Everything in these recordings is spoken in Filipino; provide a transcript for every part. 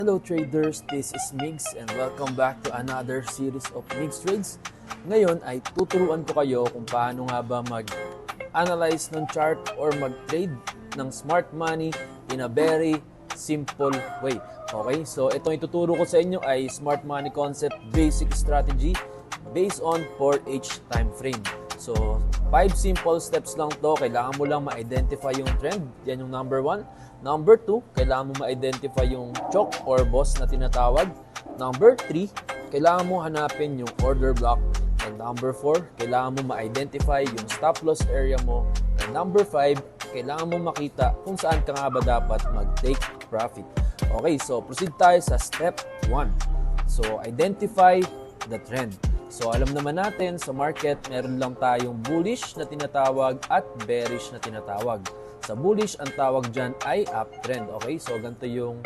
Hello traders, this is Migs and welcome back to another series of Migs Trades. Ngayon ay tuturuan ko kayo kung paano nga ba mag-analyze ng chart or mag-trade ng smart money in a very simple way. Okay, so itong ituturo ko sa inyo ay smart money concept basic strategy based on 4H time frame. So 5 simple steps lang to. Kailangan mo lang ma-identify yung trend. Yan yung number 1. Number 2, kailangan mo ma-identify yung choke or boss na tinatawag. Number 3, kailangan mo hanapin yung order block. And number 4, kailangan mo ma-identify yung stop loss area mo. And number 5, kailangan mo makita kung saan ka nga ba dapat mag-take profit. Okay, so proceed tayo sa step 1. So identify the trend. So alam naman natin sa market, meron lang tayong bullish na tinatawag at bearish na tinatawag. Sa bullish, ang tawag dyan ay uptrend. Okay, so ganito yung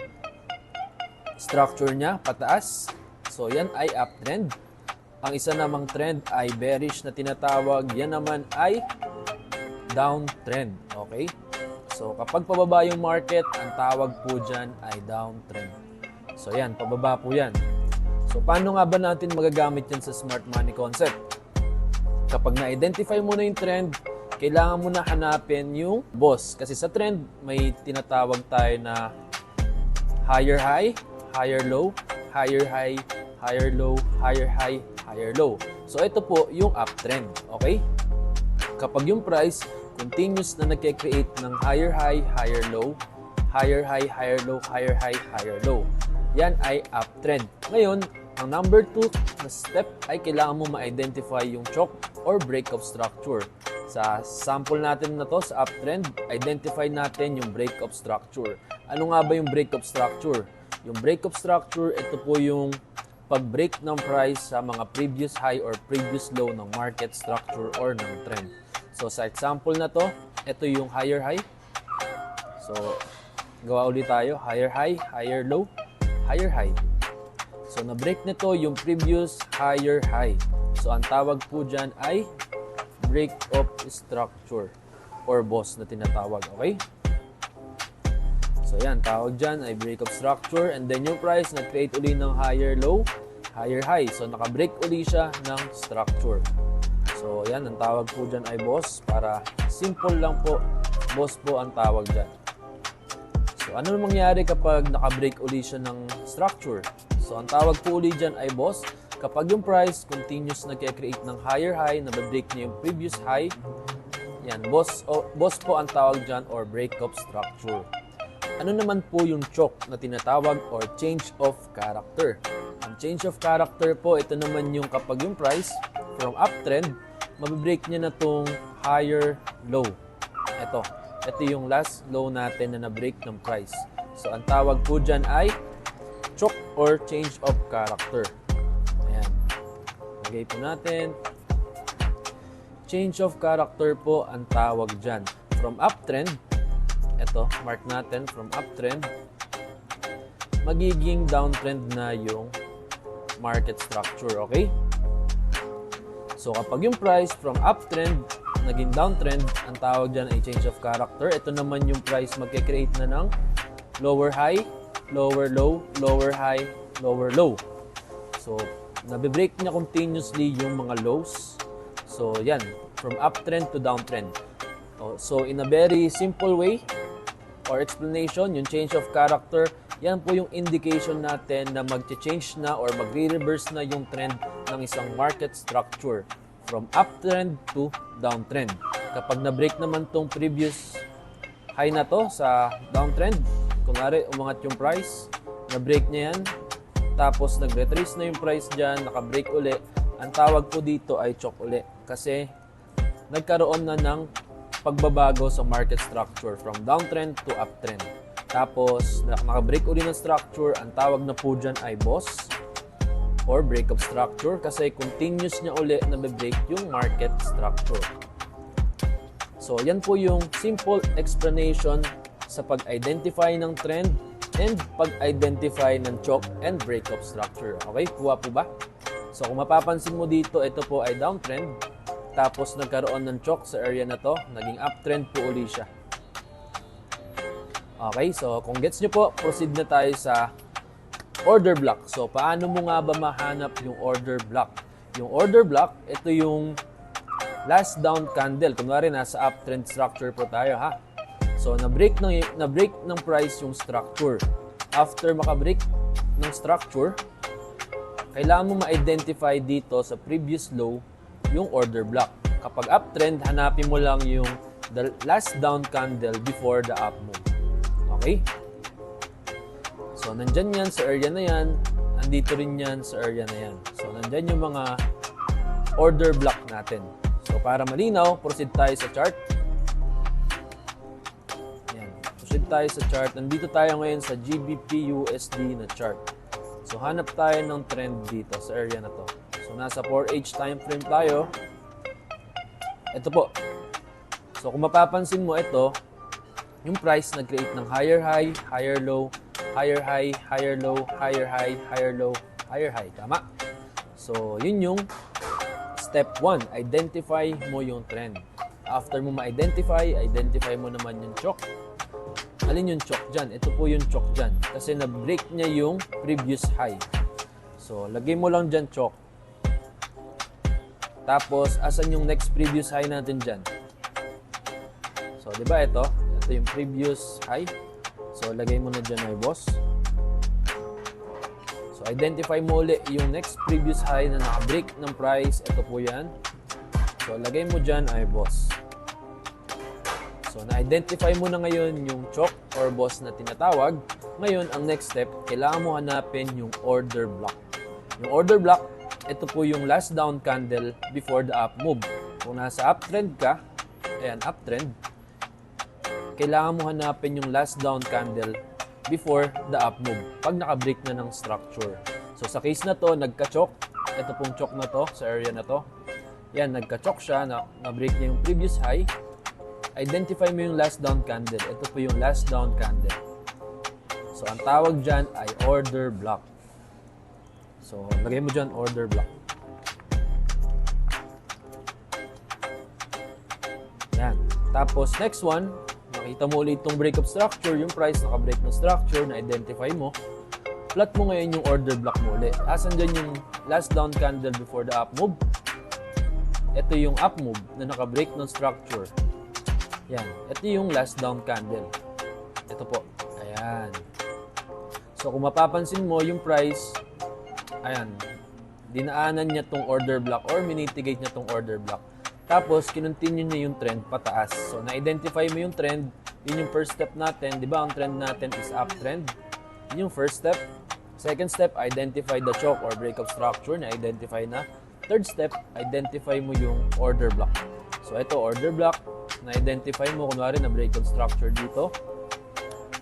structure niya, pataas. So yan ay uptrend. Ang isa namang trend ay bearish na tinatawag. Yan naman ay downtrend. Okay, so kapag pababa yung market, ang tawag po dyan ay downtrend. So yan, pababa po yan. So paano nga ba natin magagamit yan sa smart money concept? Kapag na-identify mo na yung trend, kailangan mo na hanapin yung boss. Kasi sa trend, may tinatawag tayo na higher high, higher low, higher high, higher low, higher high, higher low. So ito po yung uptrend. Okay? Kapag yung price continuous na nagke-create ng higher high, higher low, higher high, higher low, higher high, higher low, yan ay uptrend. Ngayon, ang number 2 na step ay kailangan mo ma-identify yung choke or break of structure. Sa sample natin na to sa uptrend, identify natin yung break of structure. Ano nga ba yung break of structure? Yung break of structure, ito po yung pag-break ng price sa mga previous high or previous low ng market structure or ng trend. So sa example na to, ito yung higher high. So gawa ulit tayo, higher high, higher low, higher high. So na-break nito yung previous higher high. So ang tawag po dyan ay break of structure or boss na tinatawag. Okay? So yan, tawag dyan ay break of structure, and then yung price nag-create uli ng higher low, higher high. So naka-break uli siya ng structure. So yan, ang tawag po dyan ay boss. Para simple lang po, boss po ang tawag dyan. So ano mangyari kapag naka-break uli siya ng structure? So ang tawag po uli dyan ay boss. Kapag yung price continuous nagke-create ng higher high, na-break niya yung previous high, yan, boss po ang tawag dyan or break of structure. Ano naman po yung choke na tinatawag or change of character? Ang change of character po, ito naman yung kapag yung price from uptrend, mabibreak niya na tong higher low. Ito yung last low natin na na-break ng price. So ang tawag po dyan ay choke or change of character. Lagay po natin. Change of character po ang tawag dyan. From uptrend, ito, mark natin, from uptrend, magiging downtrend na yung market structure, okay? So kapag yung price from uptrend, naging downtrend, ang tawag dyan ay change of character. Ito naman yung price magke-create na ng lower high, lower low, lower high, lower low. So, nabe-break niya continuously yung mga lows. So, yan. From uptrend to downtrend. So, in a very simple way or explanation, yung change of character, yan po yung indication natin na mag-change na or magre-reverse na yung trend ng isang market structure. From uptrend to downtrend. Kapag na-break naman tong previous high na to sa downtrend, kunwari umangat yung price, na-break niya yan, tapos nag-retrace na yung price dyan, naka-break uli, ang tawag po dito ay choke uli. Kasi nagkaroon na ng pagbabago sa market structure from downtrend to uptrend. Tapos naka-break uli ng structure, ang tawag na po dyan ay boss or break of structure kasi continuous niya uli na be-break yung market structure. So yan po yung simple explanation sa pag-identify ng trend and pag-identify ng choke and break of structure. Okay, kuha po ba? So kung mapapansin mo dito, ito po ay downtrend. Tapos nagkaroon ng choke sa area na to, naging uptrend po uli siya. Okay, so kung gets nyo po, proceed na tayo sa order block. So, paano mo nga ba mahanap yung order block? Yung order block, ito yung last down candle. Kunwari, nasa uptrend structure po tayo, ha? So, na-break ng price yung structure. After makabreak ng structure, kailangan mo ma-identify dito sa previous low yung order block. Kapag uptrend, hanapin mo lang yung the last down candle before the up move. Okay? So, nandyan yan sa area na yan. Nandito rin yan sa area na yan. So, nandyan yung mga order block natin. So, para malinaw, proceed tayo sa chart. Yan. Proceed tayo sa chart. Nandito tayo ngayon sa GBP USD na chart. So, hanap tayo ng trend dito sa area na to. So, nasa 4H time frame tayo. Ito po. So, kung mapapansin mo ito, yung price nag-create ng higher high, higher low, higher high, higher low, higher high, higher low, higher high. Tama? So, yun yung step 1. Identify mo yung trend. After mo ma-identify, identify mo naman yung chok. Alin yung chok dyan? Ito po yung chok dyan. Kasi na-break niya yung previous high. So, lagay mo lang dyan chok. Tapos, asan yung next previous high natin dyan? So, di ba ito? Ito yung previous high. So, lagay mo na dyan ay boss. So, identify mo ulit yung next previous high na naka-break ng price. Ito po yan. So, lagay mo dyan ay boss. So, na-identify mo na ngayon yung chok or boss na tinatawag. Ngayon, ang next step, kailangan mo hanapin yung order block. Yung order block, ito po yung last down candle before the up move. Kung nasa uptrend ka, ayan, uptrend, kailangan mo hanapin yung last down candle before the up move pag naka-break na ng structure. So, sa case na to, nagka-chok. Ito pong chok na to, sa area na to. Yan, nagka-chok siya, na-break niya yung previous high. Identify mo yung last down candle. Ito po yung last down candle. So, ang tawag dyan ay order block. So, lagay mo dyan order block. Yan. Tapos, next one, makita mo ulit itong breakup structure, yung price naka-break ng structure, na-identify mo. Plot mo ngayon yung order block mo ulit. Asan dyan yung last down candle before the up move? Ito yung up move na naka-break ng structure. Yan. Ito yung last down candle. Ito po. Ayan. So, kung mapapansin mo, yung price, ayan, dinaanan niya tong order block or minitigate niya tong order block. Tapos, kinontinue niya yung trend pataas. So, na-identify mo yung trend. Yun yung first step natin. Di ba, ang trend natin is uptrend. Yun yung first step. Second step, identify the choke or breakup structure. Na-identify na. Third step, identify mo yung order block. So, ito, order block. Na-identify mo, kunwari na breakup structure dito.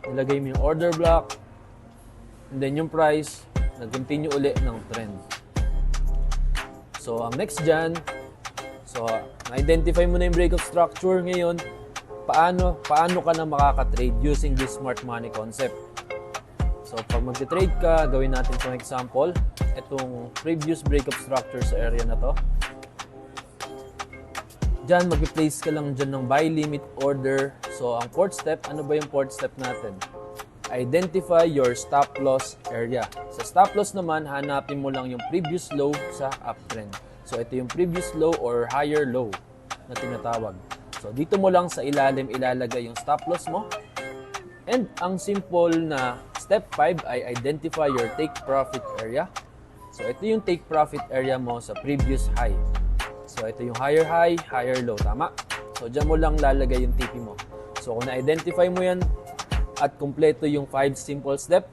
Nilagay mo yung order block. And then yung price, nag-continue ulit ng trend. So, ang next dyan, so, na-identify mo na yung breakup structure. Ngayon, paano ka na makaka-trade using this smart money concept? So, pag mag-trade ka, gawin natin itong example. Itong previous breakup structure sa area na to. Diyan, mag-place ka lang dyan ng buy limit order. So, ang fourth step, ano ba yung fourth step natin? Identify your stop loss area. Sa stop loss naman, hanapin mo lang yung previous low sa uptrend. So, ito yung previous low or higher low na tinatawag. So, dito mo lang sa ilalim ilalagay yung stop loss mo. And ang simple na step 5 ay identify your take profit area. So, ito yung take profit area mo sa previous high. So, ito yung higher high, higher low. Tama? So, dyan mo lang lalagay yung TP mo. So, kung na-identify mo yan at kumpleto yung 5 simple step,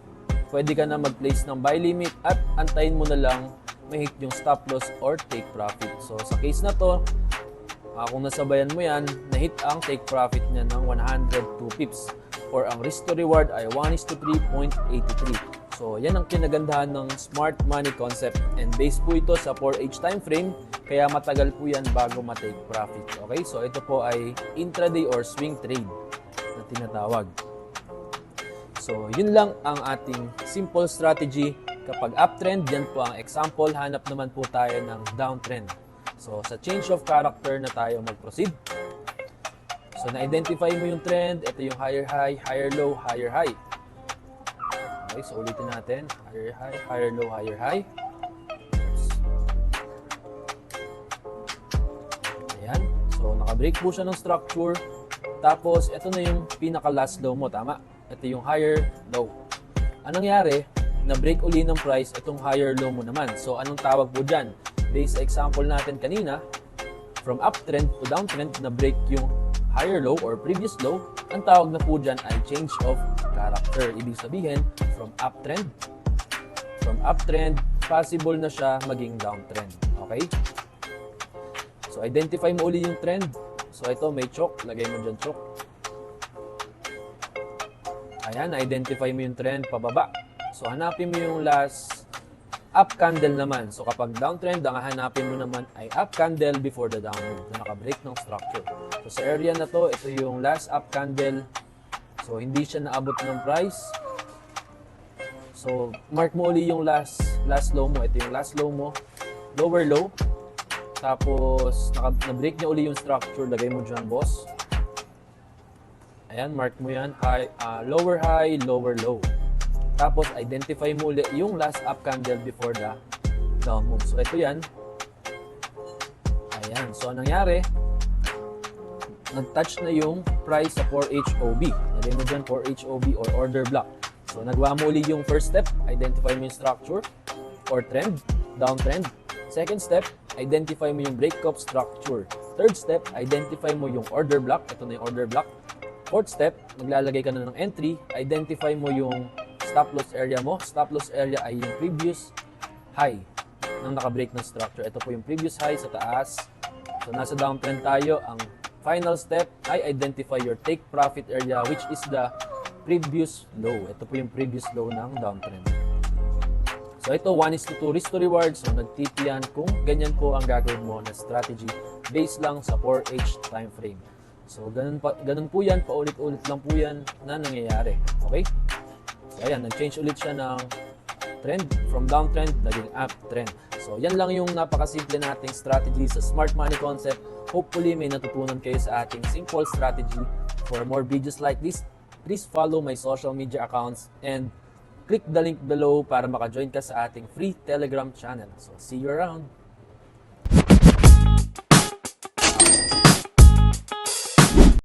pwede ka na mag-place ng buy limit at antayin mo na lang ma-hit yung stop loss or take profit. So, sa case na to, kung nasabayan mo yan, na-hit ang take profit niya ng 102 pips. Or ang risk to reward ay 1:3.83. So, yan ang kinagandahan ng smart money concept. And based po ito sa 4H time frame, kaya matagal po yan bago ma-take profit. Okay? So, ito po ay intraday or swing trade na tinatawag. So, yun lang ang ating simple strategy. Kapag uptrend, yan po ang example. Hanap naman po tayo ng downtrend. So, sa change of character na tayo mag-proceed. So, na-identify mo yung trend. Ito yung higher high, higher low, higher high. Okay, Okay, so ulitin natin. Higher high, higher low, higher high. Ayan. So, naka-break po siya ng structure. Tapos, ito na yung pinaka-last low mo. Tama? Ito yung higher low. Anong nangyari? Na-break uli ng price itong higher low mo naman. So, anong tawag po dyan? Based sa example natin kanina, from uptrend to downtrend, na-break yung higher low or previous low. Ang tawag na po dyan ay change of character. Ibig sabihin, from uptrend, possible na siya maging downtrend. Okay? So, identify mo uli yung trend. So, ito may choke. Lagay mo dyan choke. Ayan, identify mo yung trend pababa. So, hanapin mo yung last up candle naman. So, kapag downtrend, ang hanapin mo naman ay up candle before the downtrend na naka-break ng structure. So, sa area na to, ito yung last up candle. So, hindi siya naabot ng price. So, mark mo uli yung last low mo. Ito yung last low mo. Lower low. Tapos, na-break niya uli yung structure. Lagay mo dyan, boss. Ayan, mark mo yan. Lower high, lower low. Tapos, identify mo uli yung last up candle before the down move. So, ito yan. Ayan. So, anong nangyari? Nag-touch na yung price sa 4HOB. Lagay mo dyan 4HOB or order block. So, nagawa mo uli yung first step. Identify mo yung structure or trend, downtrend. Second step, identify mo yung breakup structure. Third step, identify mo yung order block. Ito na yung order block. Fourth step, maglalagay ka na ng entry. Identify mo yung stop loss area mo. Stop loss area ay yung previous high ng naka-break ng structure. Ito po yung previous high sa taas. So, nasa downtrend tayo. Ang final step ay identify your take profit area, which is the previous low. Ito po yung previous low ng downtrend. So, ito, 1:2 risk to reward. So, nagtitiyan kung ganyan po ang gagawin mo na strategy based lang sa 4H time frame. So, ganun po yan. Paulit-ulit lang po yan na nangyayari. Okay? So, ayan, nag-change ulit siya ng trend. From downtrend, naging uptrend. So, yan lang yung napakasimple nating strategy sa Smart Money Concept. Hopefully, may natutunan kayo sa ating simple strategy. For more videos like this, please follow my social media accounts and click the link below para maka-join ka sa ating free Telegram channel. So, see you around!